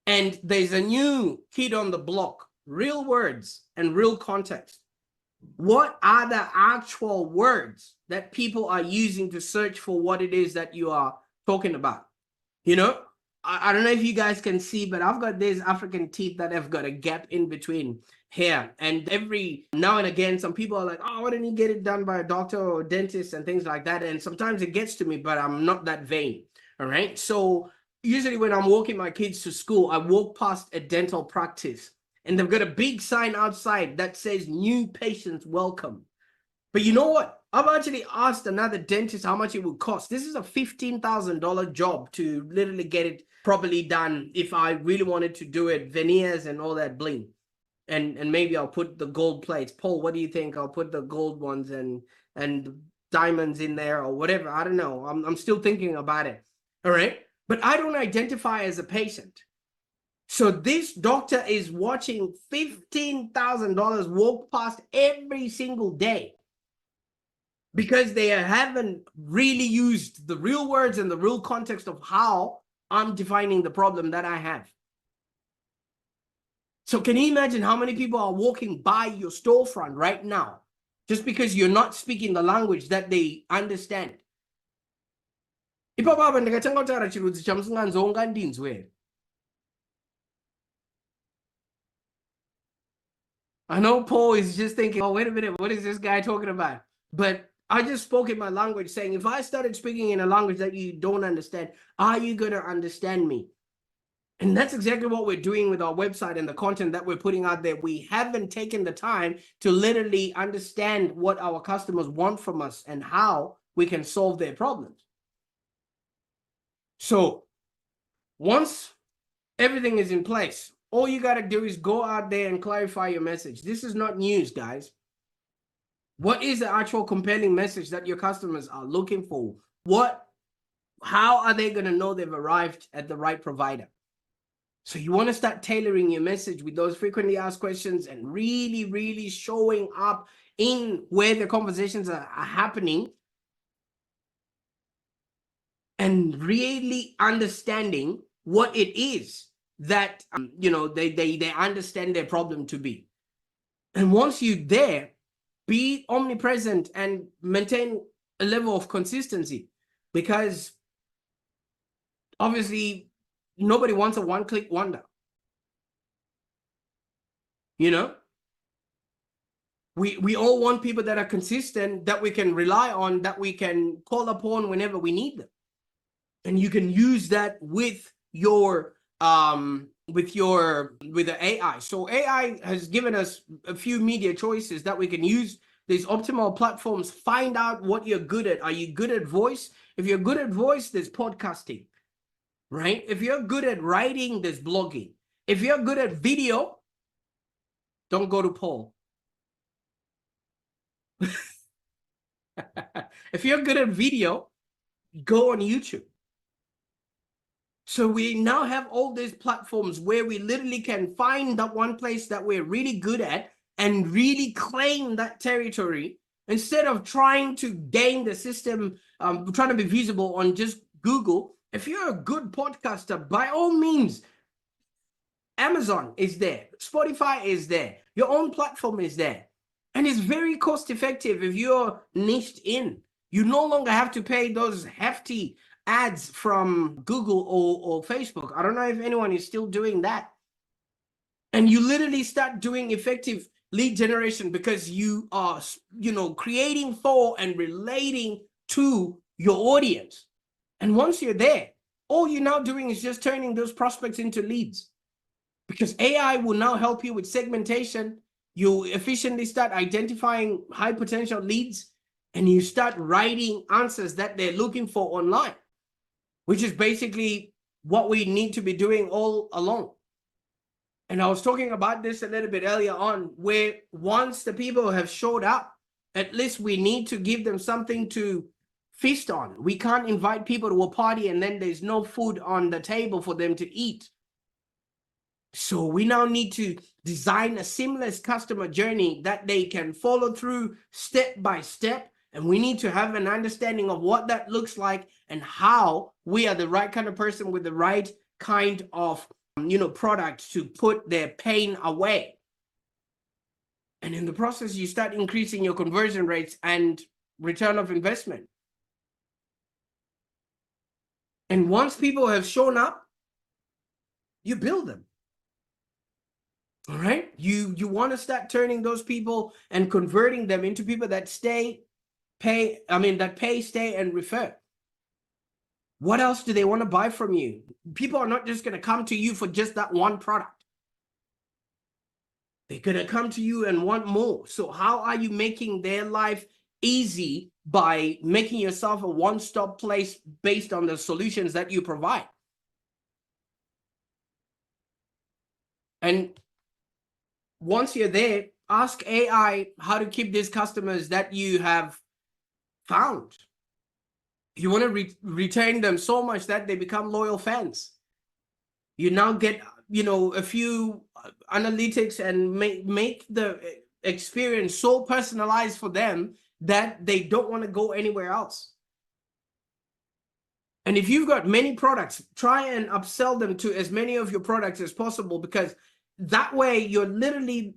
And there's a new kid on the block, real words and real context. What are the actual words that people are using to search for what it is that you are talking about? I don't know if you guys can see, but I've got these African teeth that have got a gap in between here. And every now and again, some people are like, oh, why don't you get it done by a doctor or a dentist and things like that? And sometimes it gets to me, but I'm not that vain. All right. So usually when I'm walking my kids to school, I walk past a dental practice, and they've got a big sign outside that says new patients welcome. But you know what? I've actually asked another dentist how much it would cost. This is a $15,000 job to literally get it properly done. If I really wanted to do it, veneers and all that bling. And maybe I'll put the gold plates. Paul, what do you think? I'll put the gold ones and diamonds in there or whatever. I don't know. I'm still thinking about it. All right. But I don't identify as a patient. So this doctor is watching $15,000 walk past every single day, because they haven't really used the real words and the real context of how I'm defining the problem that I have. So can you imagine how many people are walking by your storefront right now just because you're not speaking the language that they understand? I know Paul is just thinking, oh, wait a minute, what is this guy talking about? But I just spoke in my language, saying, if I started speaking in a language that you don't understand, are you going to understand me? And that's exactly what we're doing with our website and the content that we're putting out there. We haven't taken the time to literally understand what our customers want from us and how we can solve their problems. So once everything is in place, all you got to do is go out there and clarify your message. This is not news, guys. What is the actual compelling message that your customers are looking for? How are they going to know they've arrived at the right provider? So you want to start tailoring your message with those frequently asked questions and really, really showing up in where the conversations are happening and really understanding what it is that, they understand their problem to be. And once you're there, be omnipresent and maintain a level of consistency, because obviously nobody wants a one-click wonder. You know, we all want people that are consistent, that we can rely on, that we can call upon whenever we need them. And you can use that with your with the AI. So AI has given us a few media choices that we can use these optimal platforms. Find out what you're good at. Are you good at voice? If you're good at voice, there's podcasting, right? If you're good at writing, there's blogging. If you're good at video, don't go to Paul. If you're good at video, go on YouTube. So we now have all these platforms where we literally can find that one place that we're really good at and really claim that territory instead of trying to gain the system, trying to be visible on just Google. If you're a good podcaster, by all means, Amazon is there, Spotify is there, your own platform is there. And it's very cost effective if you're niched in. You no longer have to pay those hefty ads from Google or Facebook. I don't know if anyone is still doing that. And you literally start doing effective lead generation because you are, creating for and relating to your audience. And once you're there, all you're now doing is just turning those prospects into leads, because AI will now help you with segmentation. You efficiently start identifying high potential leads, and you start writing answers that they're looking for online, which is basically what we need to be doing all along. And I was talking about this a little bit earlier on, where once the people have showed up, at least we need to give them something to feast on. We can't invite people to a party and then there's no food on the table for them to eat. So we now need to design a seamless customer journey that they can follow through step by step. And we need to have an understanding of what that looks like and how we are the right kind of person with the right kind of, product to put their pain away. And in the process, you start increasing your conversion rates and return of investment. And once people have shown up, you build them. All right. You want to start turning those people and converting them into people that pay, stay, and refer. What else do they want to buy from you? People are not just going to come to you for just that one product. They're going to come to you and want more. So how are you making their life easy by making yourself a one-stop place based on the solutions that you provide? And once you're there, ask AI how to keep these customers that you have found. You want to retain them so much that they become loyal fans. You now get, a few analytics and make the experience so personalized for them that they don't want to go anywhere else. And if you've got many products, try and upsell them to as many of your products as possible, because that way you're literally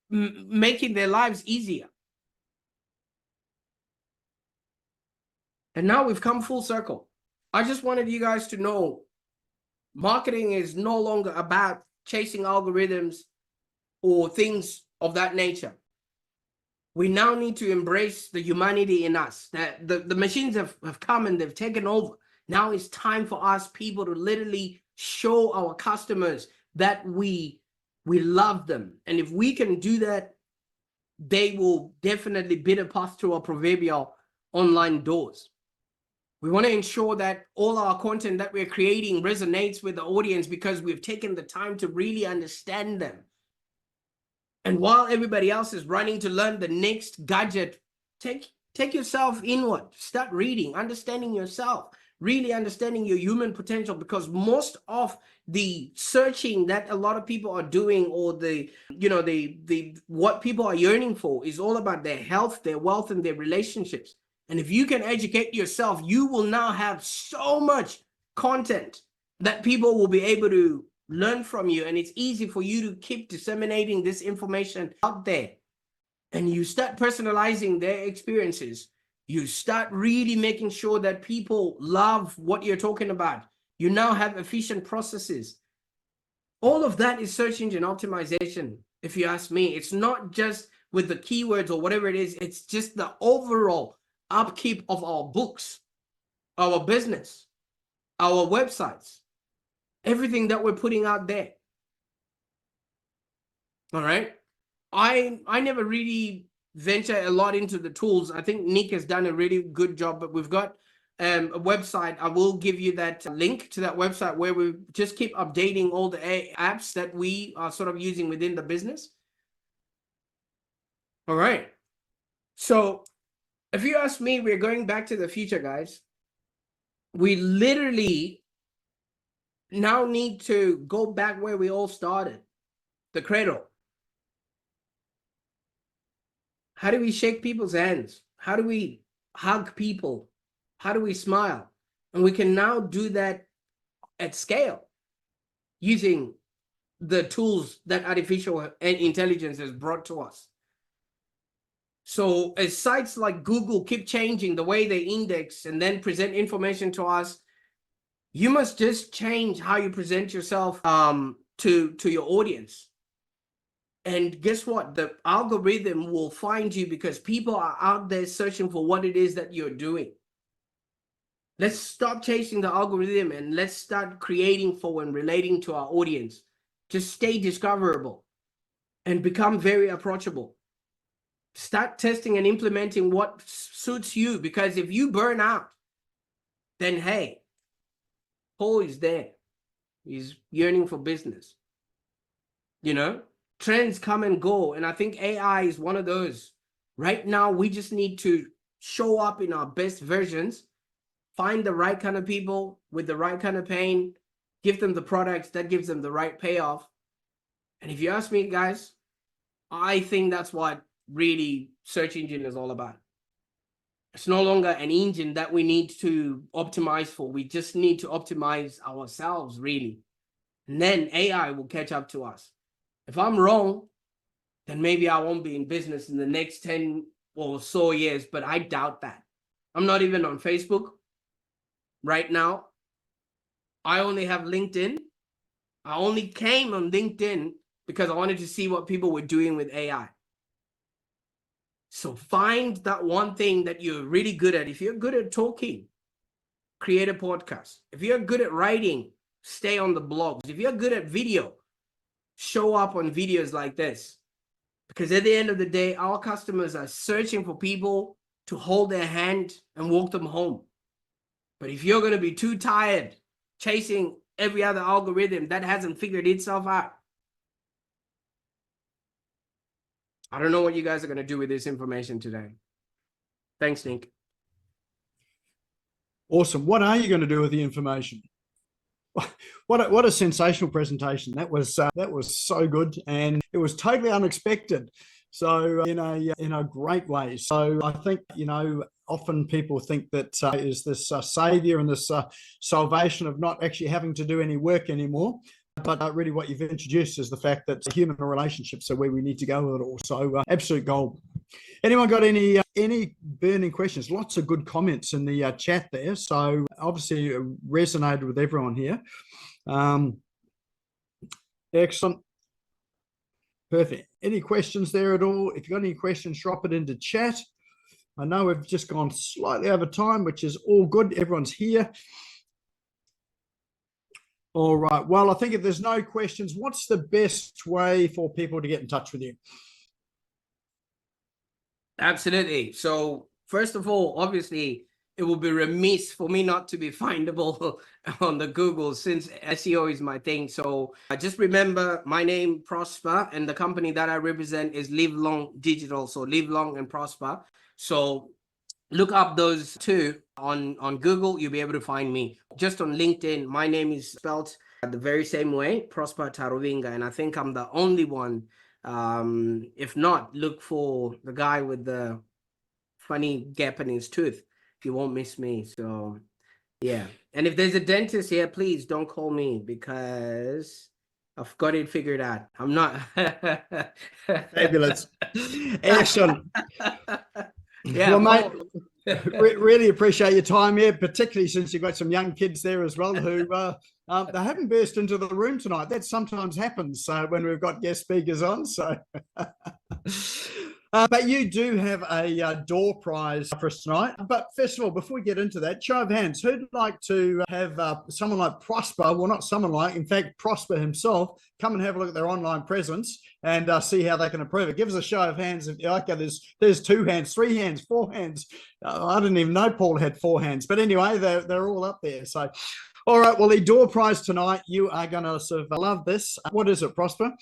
making their lives easier. And now we've come full circle. I just wanted you guys to know marketing is no longer about chasing algorithms or things of that nature. We now need to embrace the humanity in us. That the machines have come and they've taken over. Now it's time for us people to literally show our customers that we love them. And if we can do that, they will definitely bid a path to our proverbial online doors. We want to ensure that all our content that we're creating resonates with the audience because we've taken the time to really understand them. And while everybody else is running to learn the next gadget, take yourself inward, start reading, understanding yourself, really understanding your human potential, because most of the searching that a lot of people are doing, or the what people are yearning for, is all about their health, their wealth, and their relationships. And if you can educate yourself, you will now have so much content that people will be able to learn from you, and it's easy for you to keep disseminating this information out there. And you start personalizing their experiences. You start really making sure that people love what you're talking about. You now have efficient processes. All of that is search engine optimization, if you ask me. It's not just with the keywords or whatever it is. It's just the overall upkeep of our books, our business, our websites, everything that we're putting out there. All right. I never really venture a lot into the tools. I think Nick has done a really good job, but we've got a website. I will give you that link to that website where we just keep updating all the apps that we are sort of using within the business. All right. So if you ask me, we're going back to the future, guys. We literally now need to go back where we all started, the cradle. How do we shake people's hands? How do we hug people? How do we smile? And we can now do that at scale using the tools that artificial intelligence has brought to us. So as sites like Google keep changing the way they index and then present information to us, you must just change how you present yourself to your audience. And guess what? The algorithm will find you because people are out there searching for what it is that you're doing. Let's stop chasing the algorithm and let's start creating for and relating to our audience. Just stay discoverable and become very approachable. Start testing and implementing what suits you, because if you burn out, then hey, Paul is there. He's yearning for business. You know? Trends come and go, and I think AI is one of those. Right now, we just need to show up in our best versions, find the right kind of people with the right kind of pain, give them the products that gives them the right payoff. And if you ask me, guys, I think that's what really search engine is all about. It's no longer an engine that we need to optimize for. We just need to optimize ourselves, really. And then AI will catch up to us. If I'm wrong, then maybe I won't be in business in the next 10 or so years, but I doubt that. I'm not even on Facebook right now. I only have LinkedIn. I only came on LinkedIn because I wanted to see what people were doing with AI. So find that one thing that you're really good at. If you're good at talking, create a podcast. If you're good at writing, stay on the blogs. If you're good at video, show up on videos like this, because at the end of the day, our customers are searching for people to hold their hand and walk them home. But if you're going to be too tired chasing every other algorithm that hasn't figured itself out, I don't know what you guys are going to do with this information today. Thanks, Nick. Awesome. What are you going to do with the information? What a sensational presentation. That was so good, and it was totally unexpected. So in a great way. So I think, often people think that is this savior and this salvation of not actually having to do any work anymore. But really what you've introduced is the fact that human relationships are where we need to go with it all. So absolute gold. Anyone got any burning questions? Lots of good comments in the chat there. So obviously it resonated with everyone here. Excellent. Perfect. Any questions there at all? If you've got any questions, drop it into chat. I know we've just gone slightly over time, which is all good. Everyone's here. All right. Well, I think if there's no questions, what's the best way for people to get in touch with you? Absolutely. So first of all, obviously, it will be remiss for me not to be findable on the Google, since SEO is my thing. So just remember my name, Prosper, and the company that I represent is Live Long Digital. So Live Long and Prosper. So look up those two on Google. You'll be able to find me. Just on LinkedIn, my name is spelled the very same way, Prosper Taruvinga, and I think I'm the only one. If not, look for the guy with the funny gap in his tooth. You won't miss me. So yeah. And if there's a dentist here, please don't call me, because I've got it figured out. I'm not. Fabulous. Excellent. Yeah, well, mate, really appreciate your time here, particularly since you've got some young kids there as well who they haven't burst into the room tonight. That sometimes happens when we've got guest speakers on. So, but you do have a door prize for us tonight. But first of all, before we get into that, show of hands, who'd like to have someone like Prosper, well, not someone like, in fact, Prosper himself, come and have a look at their online presence and see how they can improve it. Give us a show of hands. If you like, there's 2 hands, 3 hands, 4 hands. I didn't even know Paul had 4 hands. But anyway, they're all up there. So, all right, well, the door prize tonight, you are going to sort of love this. What is it, Prosper?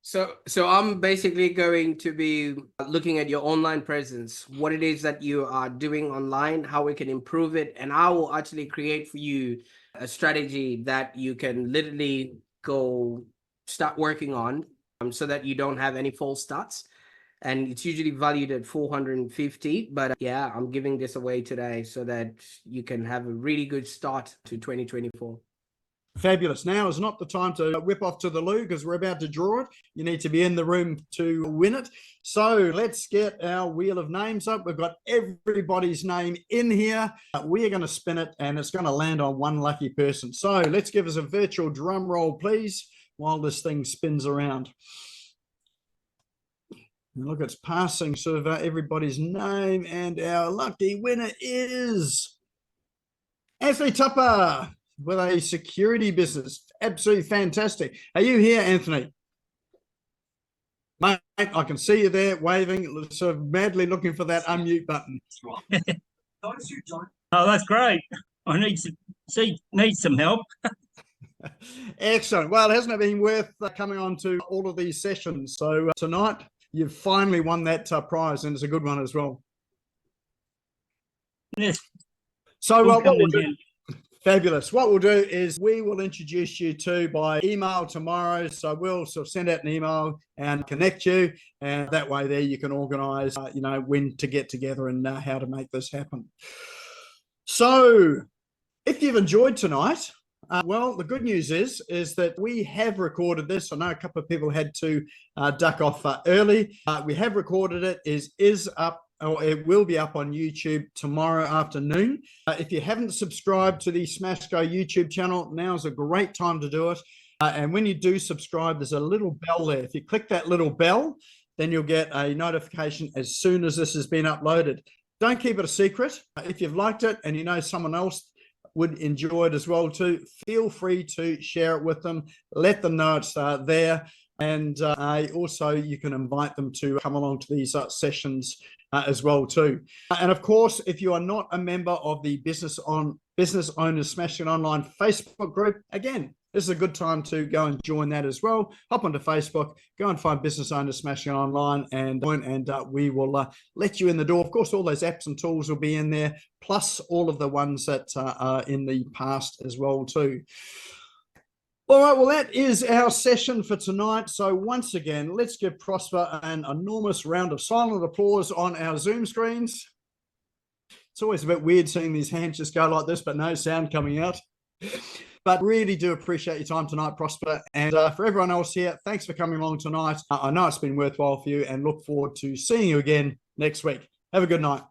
So I'm basically going to be looking at your online presence, what it is that you are doing online, how we can improve it, and I will actually create for you a strategy that you can literally go start working on, so that you don't have any false starts. And it's usually valued at 450, but yeah, I'm giving this away today so that you can have a really good start to 2024. Fabulous. Now is not the time to whip off to the loo, because we're about to draw it. You need to be in the room to win it. So let's get our wheel of names up. We've got everybody's name in here. We are going to spin it, and it's going to land on one lucky person. So let's give us a virtual drum roll, please, while this thing spins around. And look, it's passing sort of everybody's name, and our lucky winner is Anthony Tupper with a security business. Absolutely fantastic. Are you here, Anthony? Mate, I can see you there waving, sort of madly looking for that unmute button. Oh, that's great. I need some help. Excellent. Well, hasn't it been worth coming on to all of these sessions? So tonight, you've finally won that prize, and it's a good one as well. Yes. So what we'll do, fabulous. What we'll do is we will introduce you to by email tomorrow. So we'll sort of send out an email and connect you, and that way there you can organise, when to get together and how to make this happen. So if you've enjoyed tonight, well, the good news is that we have recorded this. I know a couple of people had to duck off early. We have recorded it. Is up, or it will be up on YouTube tomorrow afternoon. If you haven't subscribed to the Smash Go YouTube channel, now's a great time to do it. And when you do subscribe, there's a little bell there. If you click that little bell, then you'll get a notification as soon as this has been uploaded. Don't keep it a secret. If you've liked it and you know someone else would enjoy it as well too, feel free to share it with them. Let them know it's there. And also you can invite them to come along to these sessions as well too. And of course, if you are not a member of the Business Owners Smashing Online Facebook group, again, this is a good time to go and join that as well. Hop onto Facebook, go and find Business Owners Smashing Online, and we will let you in the door. Of course, all those apps and tools will be in there, plus all of the ones that are in the past as well too. All right, well, that is our session for tonight. So once again, let's give Prosper an enormous round of silent applause on our Zoom screens. It's always a bit weird seeing these hands just go like this, but no sound coming out. But really do appreciate your time tonight, Prosper. And for everyone else here, thanks for coming along tonight. I know it's been worthwhile for you, and look forward to seeing you again next week. Have a good night.